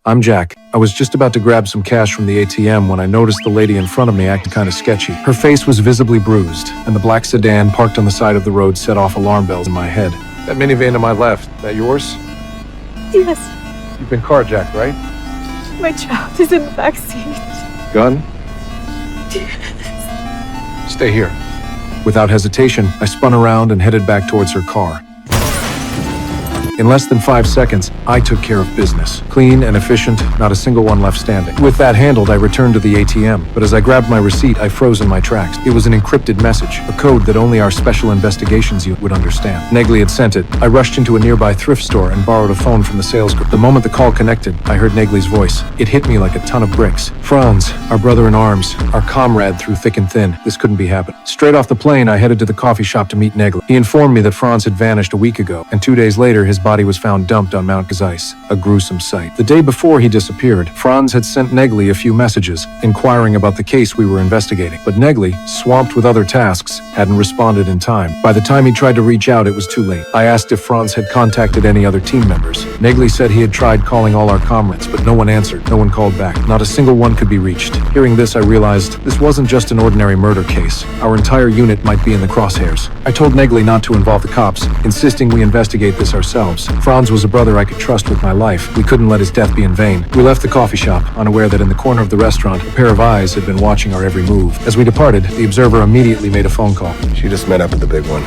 I'm Jack. I was just about to grab some cash from the ATM when I noticed the lady in front of me acting kind of sketchy. Her face was visibly bruised, and the black sedan parked on the side of the road set off alarm bells in my head. That minivan to my left, that yours? Yes, You've been carjacked, right? my child is in the back seat. Gun? Stay here. Without hesitation, I spun around and headed back towards her car. In less than 5 seconds, I took care of business. Clean and efficient, not a single one left standing. With that handled, I returned to the ATM, but as I grabbed my receipt, I froze in my tracks. It was an encrypted message, a code that only our special investigations unit would understand. Negley had sent it. I rushed into a nearby thrift store and borrowed a phone from the sales girl. The moment the call connected, I heard Negley's voice. It hit me like a ton of bricks. Franz, our brother in arms, our comrade through thick and thin. This couldn't be happening. Straight off the plane, I headed to the coffee shop to meet Negley. He informed me that Franz had vanished a week ago, and 2 days later, his body was found dumped on Mount Gazais, a gruesome sight. The day before he disappeared, Franz had sent Negley a few messages, inquiring about the case we were investigating. But Negley, swamped with other tasks, hadn't responded in time. By the time he tried to reach out, it was too late. I asked if Franz had contacted any other team members. Negley said he had tried calling all our comrades, but no one answered. No one called back. Not a single one could be reached. Hearing this, I realized this wasn't just an ordinary murder case. Our entire unit might be in the crosshairs. I told Negley not to involve the cops, insisting we investigate this ourselves. Franz was a brother I could trust with my life. We couldn't let his death be in vain. We left the coffee shop, unaware that in the corner of the restaurant, a pair of eyes had been watching our every move. As we departed, the observer immediately made a phone call. She just met up at the big one.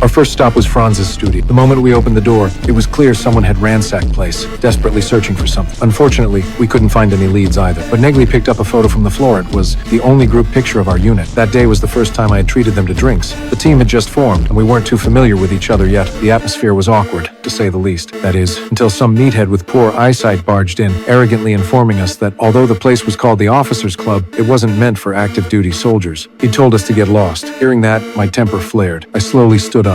Our first stop was Franz's studio. The moment we opened the door, it was clear someone had ransacked the place, desperately searching for something. Unfortunately, we couldn't find any leads either. But Negley picked up a photo from the floor. It was the only group picture of our unit. That day was the first time I had treated them to drinks. The team had just formed, and we weren't too familiar with each other yet. The atmosphere was awkward, to say the least. That is, until some meathead with poor eyesight barged in, arrogantly informing us that although the place was called the Officers Club, it wasn't meant for active duty soldiers. He told us to get lost. Hearing that, my temper flared. I slowly stood up.